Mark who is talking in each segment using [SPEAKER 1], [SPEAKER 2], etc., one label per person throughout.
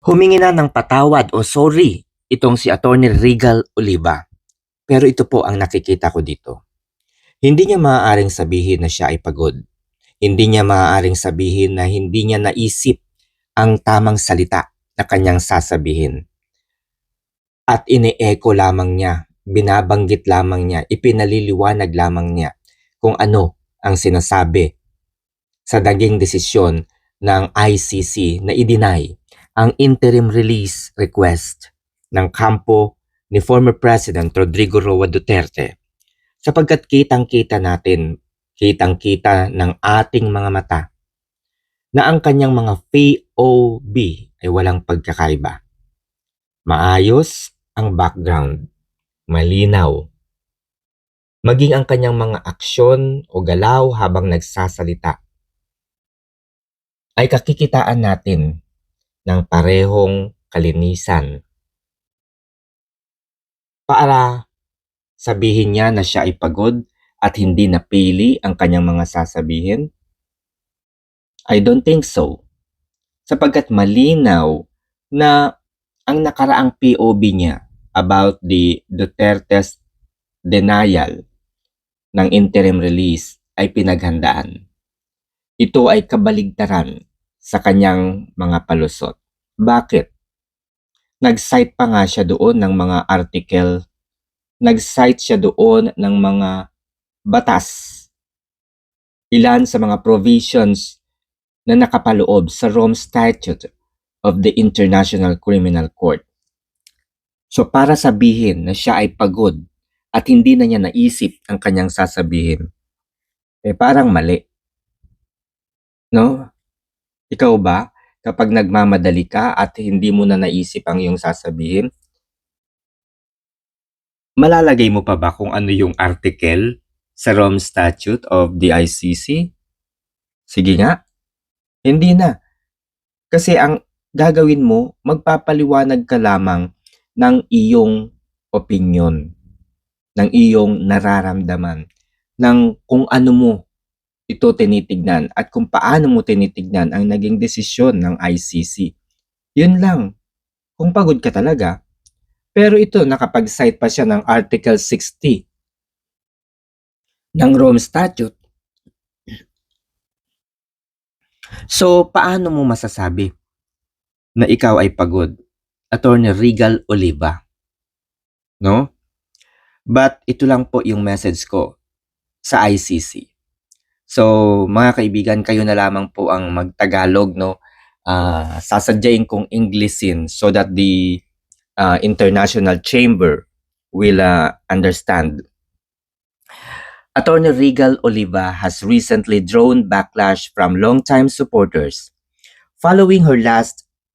[SPEAKER 1] Humingi na ng patawad o sorry itong si Attorney Regal Oliva. Pero ito po ang nakikita ko dito. Hindi niya maaaring sabihin na siya ay pagod. Hindi niya maaaring sabihin na hindi niya naisip ang tamang salita na kanyang sasabihin. At ine-echo lamang niya, binabanggit lamang niya, ipinaliliwanag lamang niya kung ano ang sinasabi sa naging desisyon ng ICC na i-deny ang interim release request ng kampo ni former President Rodrigo Roa Duterte sapagkat kitang-kita natin, kitang-kita ng ating mga mata na ang kanyang mga POV ay walang pagkakaiba. Maayos ang background, malinaw. Maging ang kanyang mga aksyon o galaw habang nagsasalita ay kakikitaan natin ng parehong kalinisan para sabihin niya na siya ay pagod at hindi napili ang kanyang mga sasabihin? I don't think so. Sapagkat malinaw na ang nakaraang POV niya about the Duterte's denial ng interim release ay pinaghandaan. Ito ay kabaligtaran sa kanyang mga palusot. Bakit? Nag-cite pa nga siya doon ng mga article, nag-cite siya doon ng mga batas, ilan sa mga provisions na nakapaloob sa Rome Statute of the International Criminal Court. So para sabihin na siya ay pagod at hindi na niya naisip ang kanyang sasabihin, parang mali. No? Ikaw ba, kapag nagmamadali ka at hindi mo na naisip ang iyong sasabihin, malalagay mo pa ba kung ano yung article sa Rome Statute of the ICC? Sige nga, hindi na. Kasi ang gagawin mo, magpapaliwanag ka lamang ng iyong opinion, ng iyong nararamdaman, ng kung ano mo ito tinitignan at kung paano mo tinitignan ang naging desisyon ng ICC. Yun lang, kung pagod ka talaga. Pero ito, nakapag-cite pa siya ng Article 60 ng Rome Statute. So, paano mo masasabi na ikaw ay pagod? Attorney Regal Oliva. No? But ito lang po yung message ko sa ICC. So, mga kaibigan, kayo na lamang po ang magtagalog, no? Sasadyain kong Englishin so that the international chamber will understand. Attorney Regal Oliva has recently drawn backlash from longtime supporters following her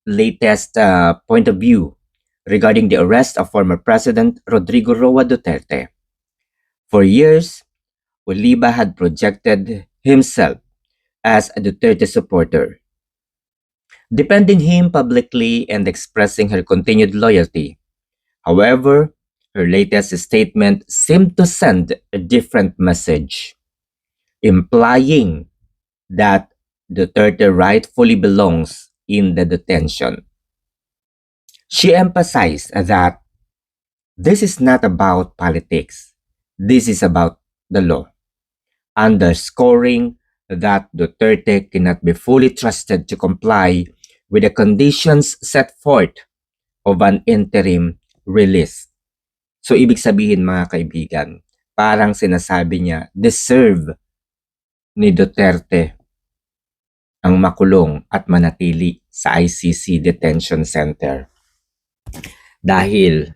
[SPEAKER 1] latest point of view regarding the arrest of former President Rodrigo Roa Duterte. For years, Oliva had projected himself as a Duterte supporter, defending him publicly and expressing her continued loyalty. However, her latest statement seemed to send a different message, implying that Duterte rightfully belongs in the detention. She emphasized that this is not about politics. This is about the law, underscoring that Duterte cannot be fully trusted to comply with the conditions set forth of an interim release. So ibig sabihin mga kaibigan, parang sinasabi niya, deserve ni Duterte ang makulong at manatili sa ICC Detention Center. Dahil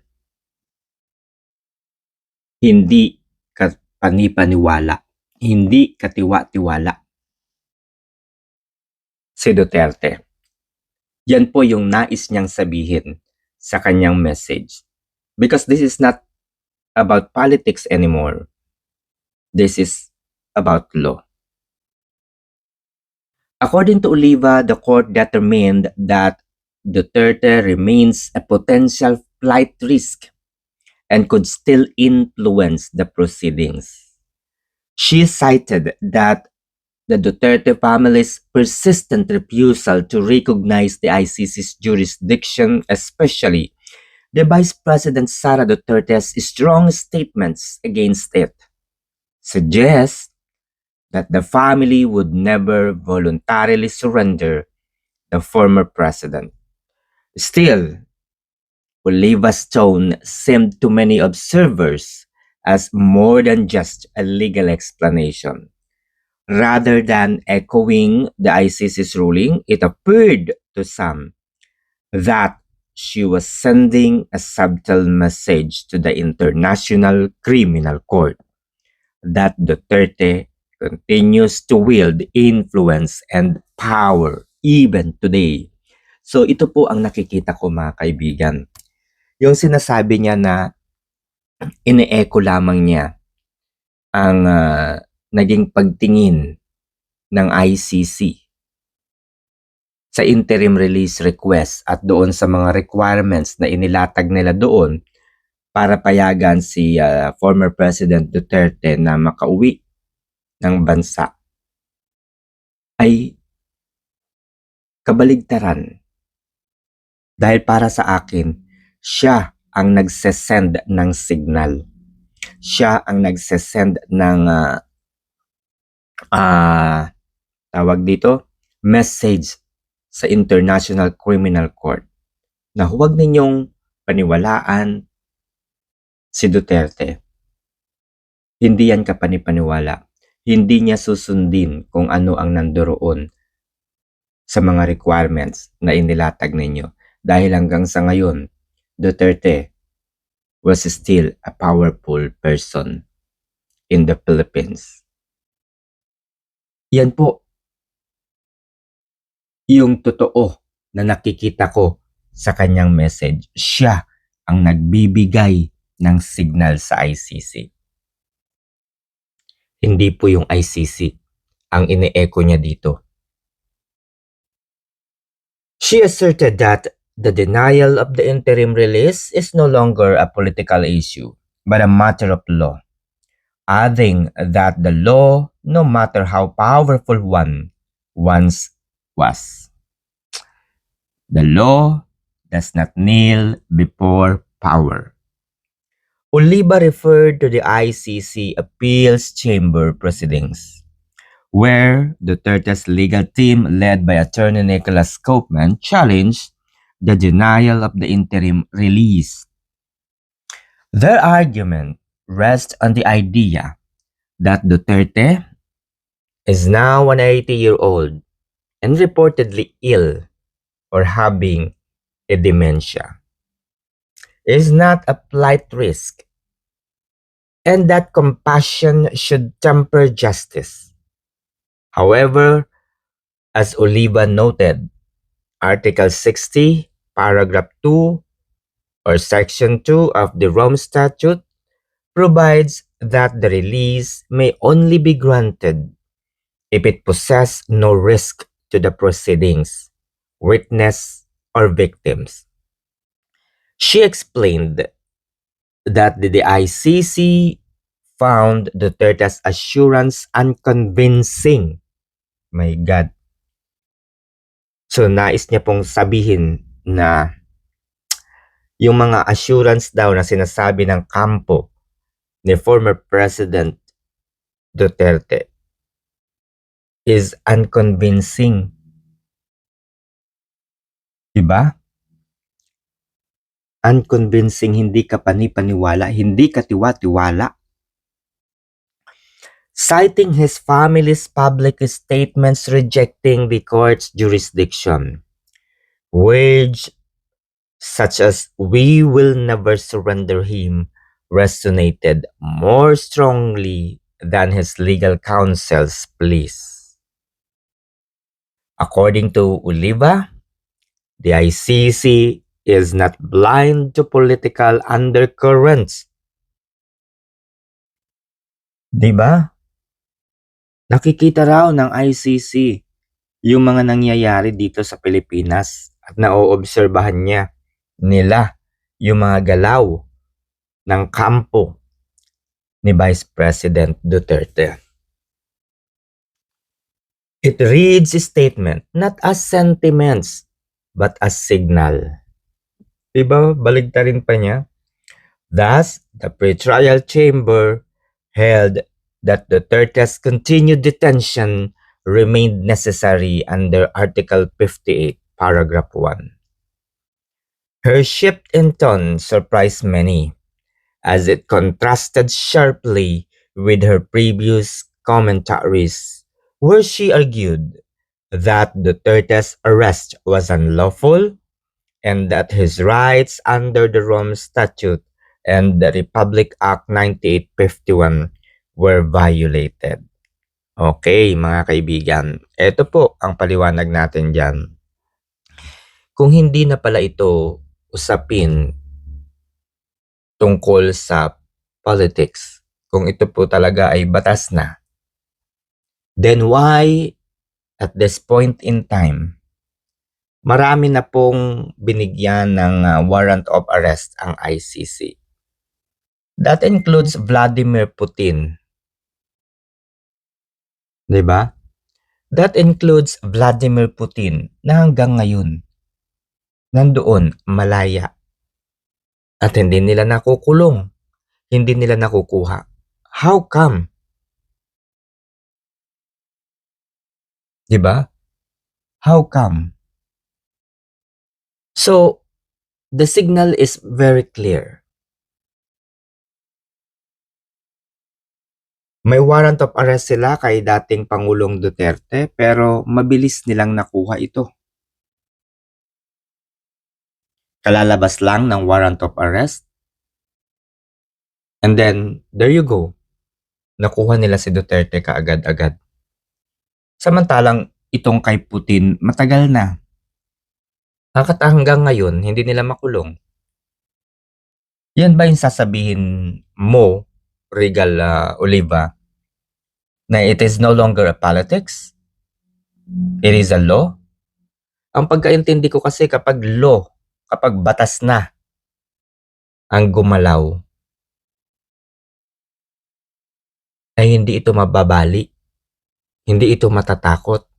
[SPEAKER 1] hindi panipaniwala, hindi katiwa-tiwala si Duterte. Yan po yung nais niyang sabihin sa kanyang message. Because this is not about politics anymore. This is about law. According to Oliva, the court determined that Duterte remains a potential flight risk and could still influence the proceedings. She cited that the Duterte family's persistent refusal to recognize the ICC's jurisdiction, especially the Vice President Sara Duterte's strong statements against it, suggest that the family would never voluntarily surrender the former president. Still, Oliva's tone seemed to many observers as more than just a legal explanation. Rather than echoing the ICC's ruling, it appeared to some that she was sending a subtle message to the International Criminal Court that Duterte continues to wield influence and power even today. So ito po ang nakikita ko, mga kaibigan. Yung sinasabi niya na ine-echo lamang niya ang naging pagtingin ng ICC sa interim release request at doon sa mga requirements na inilatag nila doon para payagan si former President Duterte na makauwi ng bansa ay kabaligtaran. Dahil para sa akin, siya ang nagsesend ng signal. Siya ang nagsesend ng tawag dito, message sa International Criminal Court na huwag ninyong paniwalaan si Duterte. Hindi yan kapanipaniwala. Hindi niya susundin kung ano ang nandoroon sa mga requirements na inilatag ninyo. Dahil hanggang sa ngayon, Duterte was still a powerful person in the Philippines. Yan po yung totoo na nakikita ko sa kanyang message. Siya ang nagbibigay ng signal sa ICC. Hindi po yung ICC ang ine-echo niya dito. She asserted that the denial of the interim release is no longer a political issue, but a matter of law, adding that the law, no matter how powerful one once was, the law does not kneel before power. Oliva referred to the ICC Appeals Chamber proceedings, where Duterte's legal team led by attorney Nicholas Copeman challenged the denial of the interim release. Their argument rests on the idea that Duterte is now an 80-year-old and reportedly ill or having a dementia, is not a flight risk, and that compassion should temper justice. However, as Oliva noted, Article 60, Paragraph 2, or Section 2 of the Rome Statute provides that the release may only be granted if it possesses no risk to the proceedings, witness, or victims. She explained that the ICC found Duterte's assurance unconvincing. My God. So, nais niya pong sabihin na yung mga assurance daw na sinasabi ng kampo ni former President Duterte is unconvincing. Diba? Unconvincing, hindi ka panipaniwala, hindi ka tiwa-tiwala. Citing his family's public statements rejecting the court's jurisdiction, words such as "we will never surrender him" resonated more strongly than his legal counsel's pleas. According to Oliva, the ICC is not blind to political undercurrents. Diba? Nakikita raw ng ICC yung mga nangyayari dito sa Pilipinas at naoobserbahan nila yung mga galaw ng kampo ni Vice President Duterte. It reads a statement not as sentiments, but as signal. Diba? Baligtarin pa niya. Thus, the pretrial chamber held that Duterte's continued detention remained necessary under Article 58, Paragraph 1. Her shift in tone surprised many, as it contrasted sharply with her previous commentaries, where she argued that Duterte's arrest was unlawful and that his rights under the Rome Statute and the Republic Act 9851 were violated. Okay, mga kaibigan, ito po ang paliwanag natin dyan. Kung hindi na pala ito usapin tungkol sa politics, kung ito po talaga ay batas na, then why at this point in time, marami na pong binigyan ng warrant of arrest ang ICC. That includes Vladimir Putin. 'Di ba? That includes Vladimir Putin na hanggang ngayon nandoon malaya at hindi nila nakukulong, hindi nila nakukuha. How come? 'Di ba? How come? So, the signal is very clear. May warrant of arrest sila kay dating Pangulong Duterte pero mabilis nilang nakuha ito. Kalalabas lang ng warrant of arrest. And then, there you go. Nakuha nila si Duterte kaagad-agad. Samantalang itong kay Putin matagal na. Hanggang ngayon, hindi nila makulong. Yan ba yung sasabihin mo, Regal Oliva, na it is no longer a politics? It is a law? Ang pagkaintindi ko kasi kapag law, kapag batas na ang gumalaw, ay hindi ito mababali. Hindi ito matatakot.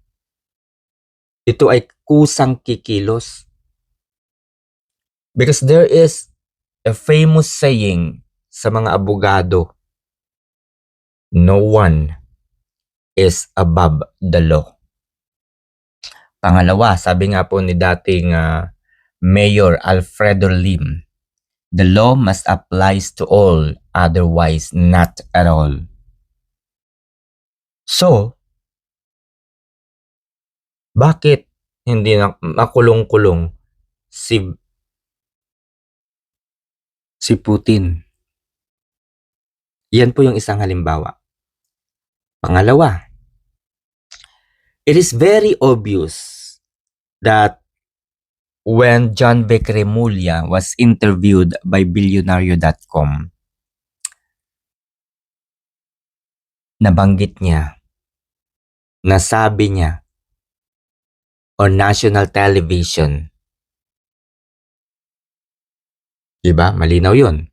[SPEAKER 1] Ito ay kusang kikilos. Because there is a famous saying sa mga abogado, no one is above the law. Pangalawa, sabi nga po ni dating Mayor Alfredo Lim, the law must apply to all, otherwise not at all. So, bakit hindi na makulong-kulong si Putin? Yan po yung isang halimbawa. Pangalawa, it is very obvious that when John Becremulia was interviewed by Billionario.com, nabanggit niya, nasabi niya on national television, diba? Malinaw yun,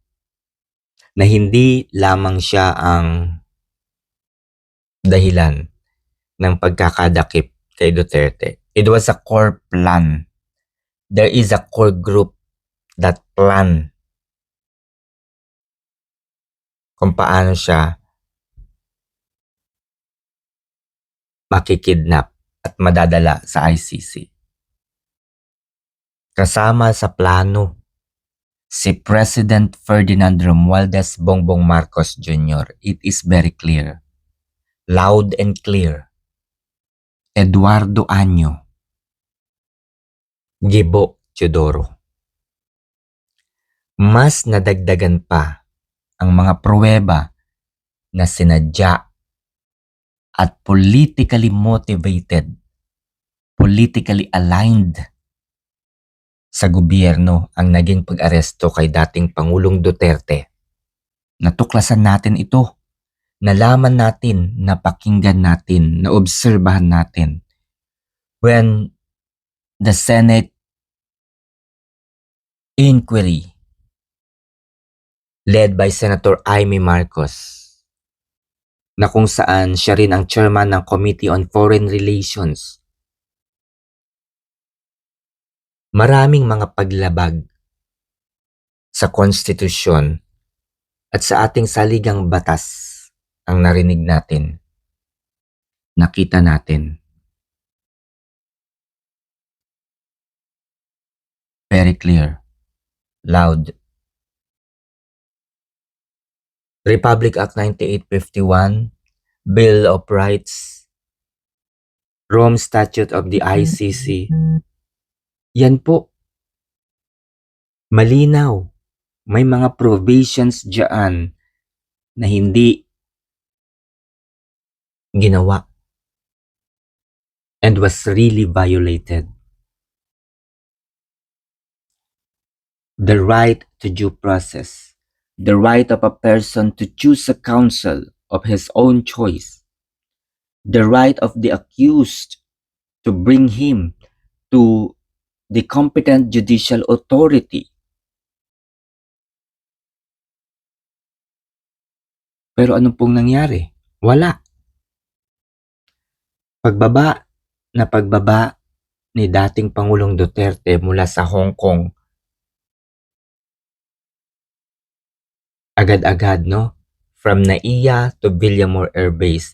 [SPEAKER 1] na hindi lamang siya ang dahilan ng pagkakadakip kay Duterte. It was a core plan. There is a core group that plan kung paano siya makikidnap at madadala sa ICC. Kasama sa plano si President Ferdinand Romualdez Bongbong Marcos Jr. It is very clear. Loud and clear. Eduardo Año, Gibo Teodoro. Mas nadagdagan pa ang mga pruweba na sinadya at politically motivated, politically aligned sa gobyerno ang naging pag-aresto kay dating Pangulong Duterte. Natuklasan natin ito, nalaman natin, napakinggan natin, naobserbahan natin when the Senate inquiry led by Senator Amy Marcos na kung saan siya rin ang chairman ng Committee on Foreign Relations. Maraming mga paglabag sa konstitusyon at sa ating saligang batas ang narinig natin, nakita natin. Very clear, loud. Republic Act 9851, Bill of Rights, Rome Statute of the ICC. Yan po, malinaw. May mga provisions dyan na hindi ginawa and was really violated. The right to due process, the right of a person to choose a counsel of his own choice, the right of the accused to bring him to the competent judicial authority. Pero ano pong nangyari? Wala. Pagbaba ni dating Pangulong Duterte mula sa Hong Kong, agad-agad, no? From NAIA to Villamor Air Base,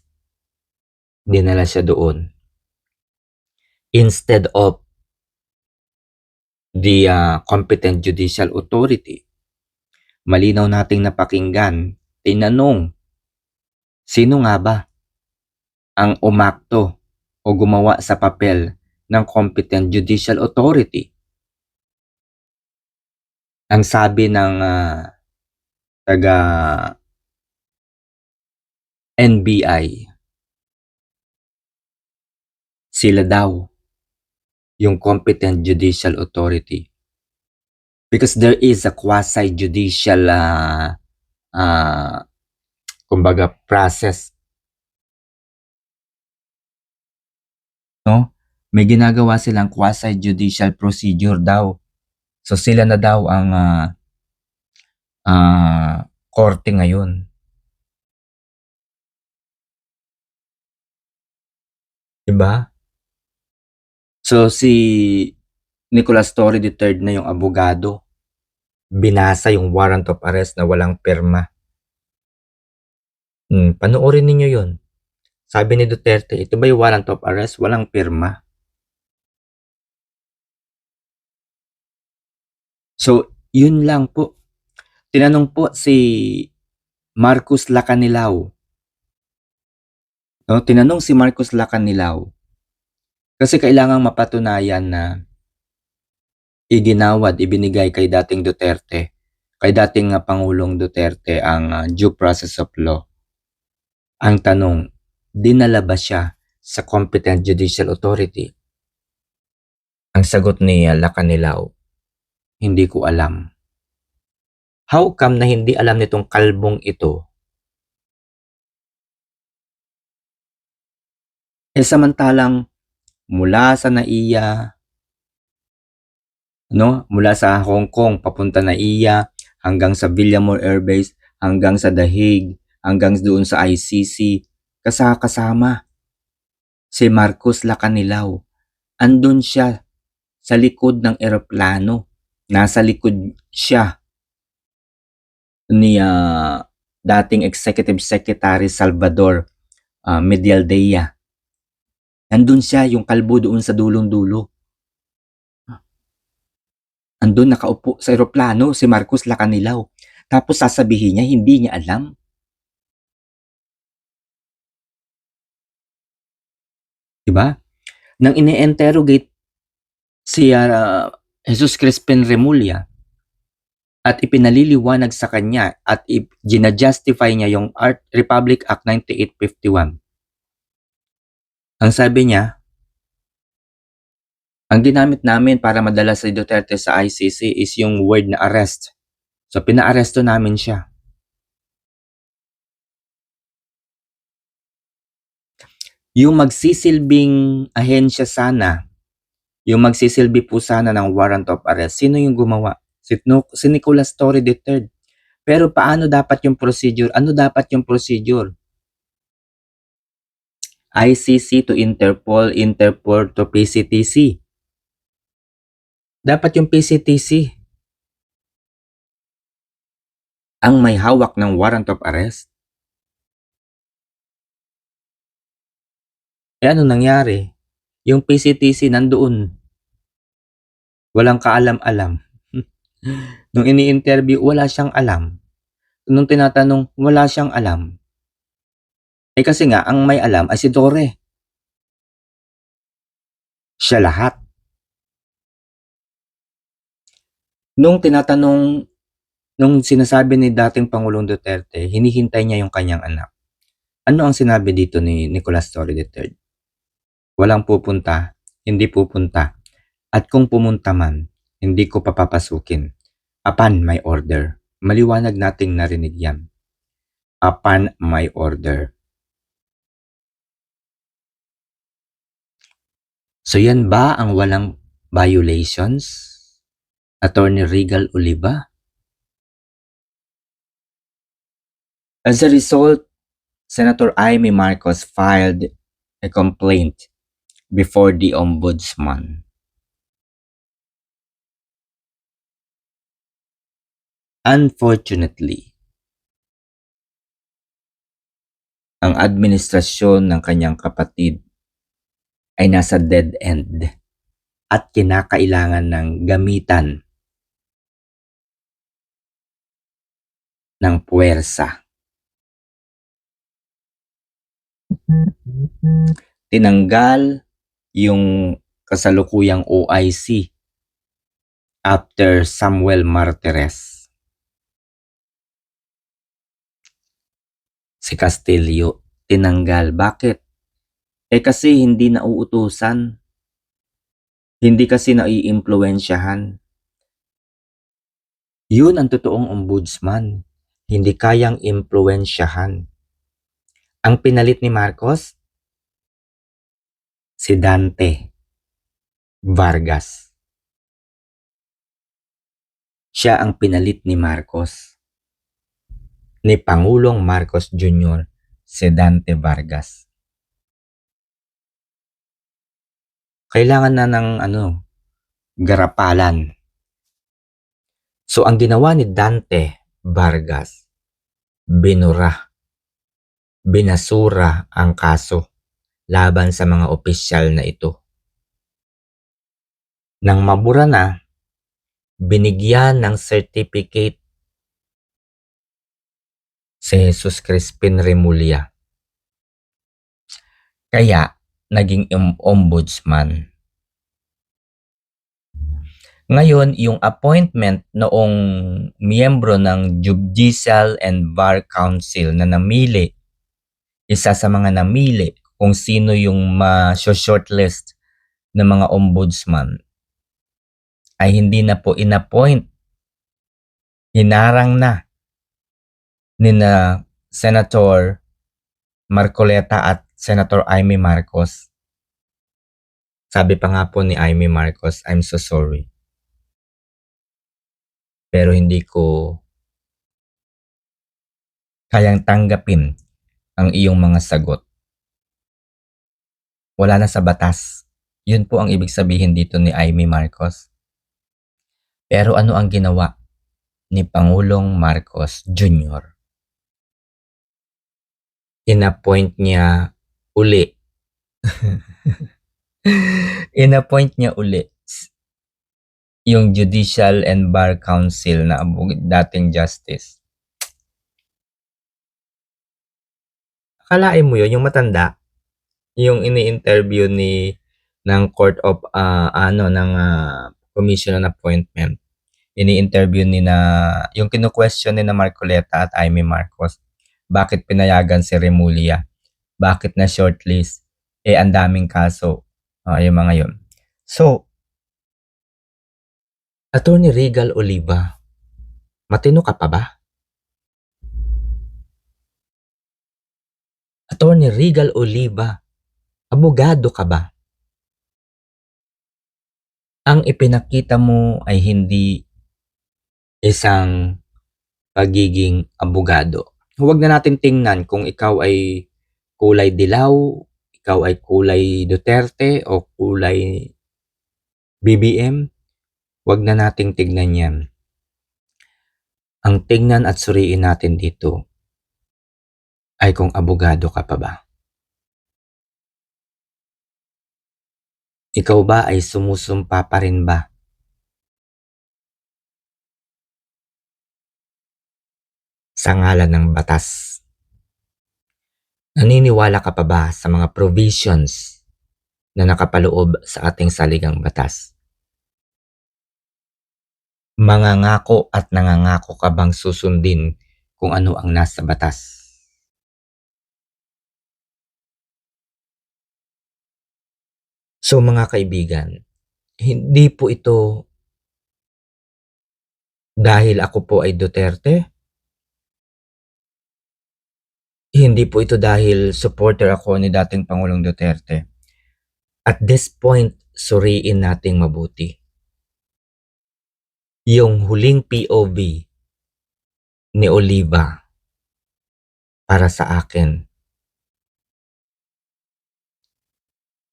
[SPEAKER 1] dinala siya doon. Instead of the competent judicial authority, malinaw nating napakinggan, tinanong, sino nga ba ang umakto o gumawa sa papel ng competent judicial authority? Ang sabi ng taga NBI, sila daw yung competent judicial authority. Because there is a quasi-judicial kumbaga process. No? May ginagawa silang quasi-judicial procedure daw. So sila na daw ang korte ngayon. Diba? So si Nicolas Torre III na yung abogado. Binasa yung warrant of arrest na walang pirma. Panoorin ninyo yun. Sabi ni Duterte, ito ba yung warrant of arrest? Walang pirma. So, yun lang po. Tinanong po si Marcos Lacanilao. No, tinanong si Marcos Lacanilao kasi kailangang mapatunayan na iginawad, ibinigay kay dating Duterte, kay dating Pangulong Duterte ang due process of law. Ang tanong, dinala ba siya sa competent judicial authority? Ang sagot ni Lacanilao, hindi ko alam. How come na hindi alam nitong kalbong ito? Samantalang mula sa NAIA, no, mula sa Hong Kong papunta NAIA hanggang sa Villamor Air Base, hanggang sa The Hague, hanggang doon sa ICC, kasama si Marcos Lacanilao. Andun siya sa likod ng eroplano. Nasa likod siya ni dating Executive Secretary Salvador Medialdea. Nandun siya, yung kalbo doon sa dulong-dulo. Andun nakaupo sa eroplano si Marcos Lacanilao. Tapos sasabihin niya, hindi niya alam. Diba? Nang ine-interrogate si Jesus Crispin Remulla at ipinaliliwanag sa kanya at gina-justify niya yung Republic Act 9851. Ang sabi niya, ang ginamit namin para madala si Duterte sa ICC is yung word na arrest. So pina-aresto namin siya. Yung magsisilbing ahensya sana, yung magsisilbi po sana ng warrant of arrest, sino yung gumawa? Si Nicolas Torre III. Pero paano dapat yung procedure? Ano dapat yung procedure? ICC to Interpol, Interpol to PCTC. Dapat yung PCTC ang may hawak ng warrant of arrest. Eh ano nangyari? Yung PCTC nandoon. Walang kaalam-alam. Nung ini-interview, wala siyang alam. Nung tinatanong, wala siyang alam. Eh kasi nga, ang may alam ay si Dore. Siya lahat. Nung tinatanong, nung sinasabi ni dating Pangulong Duterte, hinihintay niya yung kanyang anak. Ano ang sinabi dito ni Nicolas Torre III? Walang pupunta, hindi pupunta. At kung pumunta man, hindi ko papapasukin. Upon my order. Maliwanag nating narinig yan. Upon my order. So yan ba ang walang violations? Attorney Regal Oliva? As a result, Senator Amy Marcos filed a complaint before the Ombudsman. Unfortunately, ang administrasyon ng kanyang kapatid ay nasa dead end at kinakailangan ng gamitan ng puwersa. Tinanggal yung kasalukuyang OIC after Samuel Martires. Si Castillo tinanggal. Bakit? Eh kasi hindi nauutusan. Hindi kasi naiimpluwensyahan. Yun ang totoong ombudsman. Hindi kayang impluwensyahan. Ang pinalit ni Marcos, si Dante Vargas. Siya ang pinalit ni Marcos. Ni Pangulong Marcos Jr., si Dante Vargas. Kailangan na ng garapalan. So ang ginawa ni Dante Vargas, binasura ang kaso laban sa mga opisyal na ito. Nang mabura na, binigyan ng certificate si Jesus Crispin Remulla. Kaya naging ombudsman. Ngayon, yung appointment noong miyembro ng Judicial and Bar Council na namili, isa sa mga namili kung sino yung ma-shortlist ng mga ombudsman, ay hindi na po in-appoint. Hinarang na ni na Senator Marcoleta at Senator Amy Marcos. Sabi pa nga po ni Amy Marcos, I'm so sorry. Pero hindi ko kayang tanggapin ang iyong mga sagot. Wala na sa batas. Yun po ang ibig sabihin dito ni Amy Marcos. Pero ano ang ginawa ni Pangulong Marcos Jr.? In-appoint niya uli. In-appoint niya uli yung Judicial and Bar Council na dating justice. Akalain mo yun, yung matanda, yung ini-interview ng Court of Commission on Appointment. Ini-interview yung kinu-question ni na Marcoleta at Amy Marcos. Bakit pinayagan si Remulla? Bakit na shortlist? Eh, ang daming kaso. Yung mga yun. So, Attorney Regal Oliva, matino ka pa ba? Attorney Regal Oliva, abogado ka ba? Ang ipinakita mo ay hindi isang pagiging abogado. Huwag na natin tingnan kung ikaw ay kulay dilaw, ikaw ay kulay Duterte o kulay BBM, wag na nating tignan yan. Ang tignan at suriin natin dito ay kung abogado ka pa ba. Ikaw ba ay sumusumpa pa rin ba sa ngalan ng batas? Naniniwala ka pa ba sa mga provisions na nakapaloob sa ating saligang batas? Mangangako at nangangako ka bang susundin kung ano ang nasa batas? So mga kaibigan, hindi po ito dahil ako po ay Duterte. Hindi po ito dahil supporter ako ni dating Pangulong Duterte. At this point, suriin nating mabuti. Yung huling POV ni Oliva para sa akin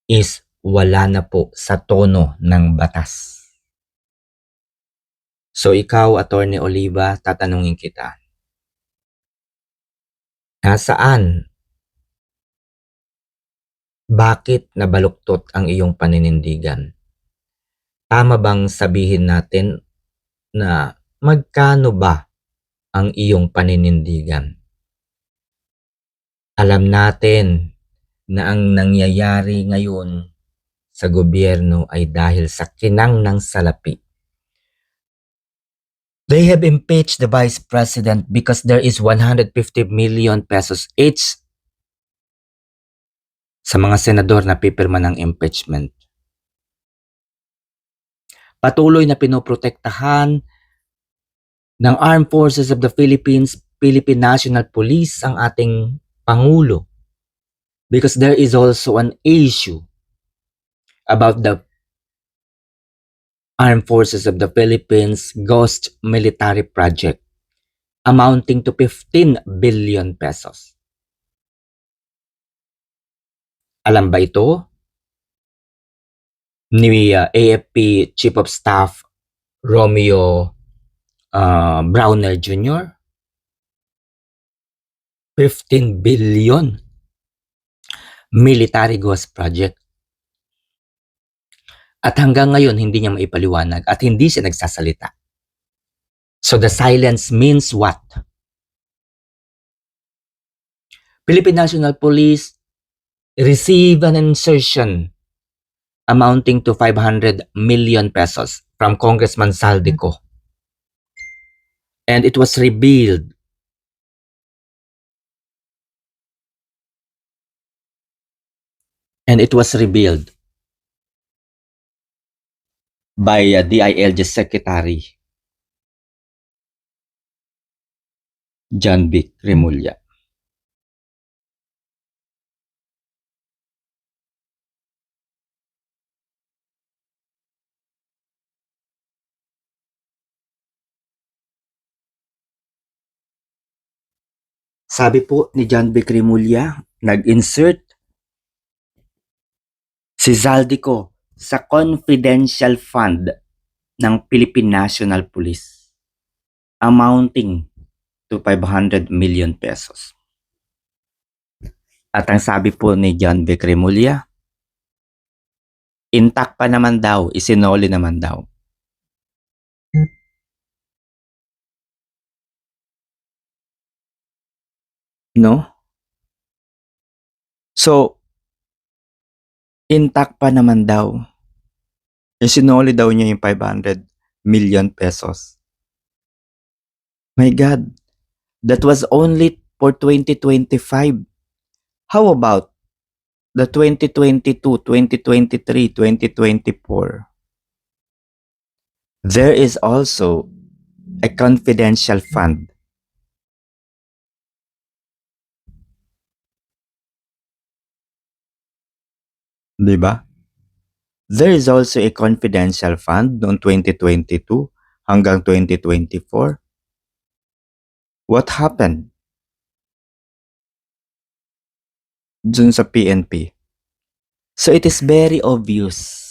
[SPEAKER 1] is wala na po sa tono ng batas. So ikaw, Attorney Oliva, tatanungin kita. Nasaan? Bakit nabaluktot ang iyong paninindigan? Tama bang sabihin natin na magkano ba ang iyong paninindigan? Alam natin na ang nangyayari ngayon sa gobyerno ay dahil sa kinang ng salapi. They have impeached the Vice President because there is 150 million pesos each sa mga senador na pipirma ng impeachment. Patuloy na pinoprotektahan ng Armed Forces of the Philippines, Philippine National Police ang ating Pangulo because there is also an issue about the Armed Forces of the Philippines Ghost Military Project amounting to 15 billion pesos. Alam ba ito ni AFP Chief of Staff Romeo Browner Jr.? 15 billion military ghost project. At hanggang ngayon, hindi niya maipaliwanag at hindi siya nagsasalita. So the silence means what? Philippine National Police received an insertion amounting to 500 million pesos from Congressman Saldico. And it was revealed by DILG Secretary John B. Remulla. Sabi po ni John B. Remulla, nag-insert si Zaldico sa confidential fund ng Philippine National Police amounting to 500 million pesos. At ang sabi po ni John B. Remulla, intact pa naman daw, isinoli naman daw. No? So, intact pa naman daw. Isinoli daw niya yung 500 million pesos. My God, that was only for 2025. How about the 2022, 2023, 2024? There is also a confidential fund. Diba? There is also a confidential fund noong 2022 hanggang 2024. What happened? Dun sa PNP. So it is very obvious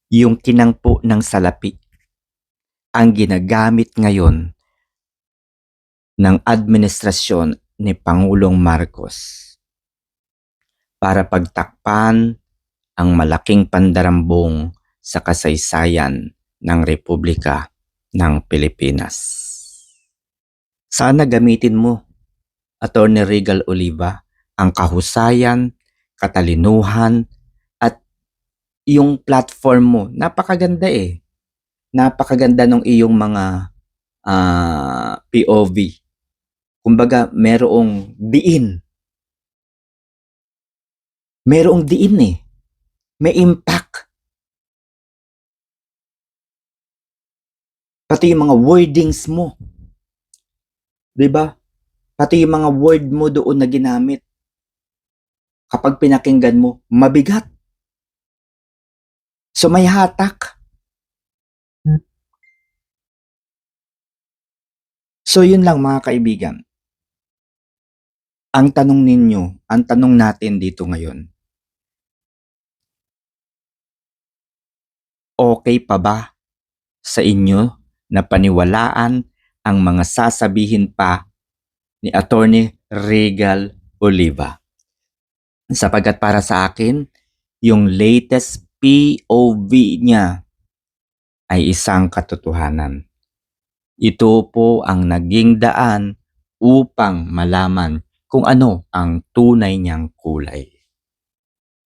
[SPEAKER 1] yung kinangpo ng salapi ang ginagamit ngayon ng administrasyon ni Pangulong Marcos para pagtakpan ang malaking pandarambong sa kasaysayan ng Republika ng Pilipinas. Sana gamitin mo, Atty. Regal Oliva, ang kahusayan, katalinuhan, at yung platform mo. Napakaganda eh. Napakaganda ng iyong mga POV. Kumbaga, merong diin. Merong diin eh. May impact. Pati yung mga wordings mo. 'Di ba? Pati yung mga word mo doon na ginamit. Kapag pinakinggan mo, mabigat. So may hatak. So yun lang mga kaibigan. Ang tanong natin dito ngayon, okay pa ba sa inyo na paniwalaan ang mga sasabihin pa ni Atty. Regal Oliva? Sapagkat para sa akin, yung latest POV niya ay isang katotohanan. Ito po ang naging daan upang malaman kung ano ang tunay niyang kulay.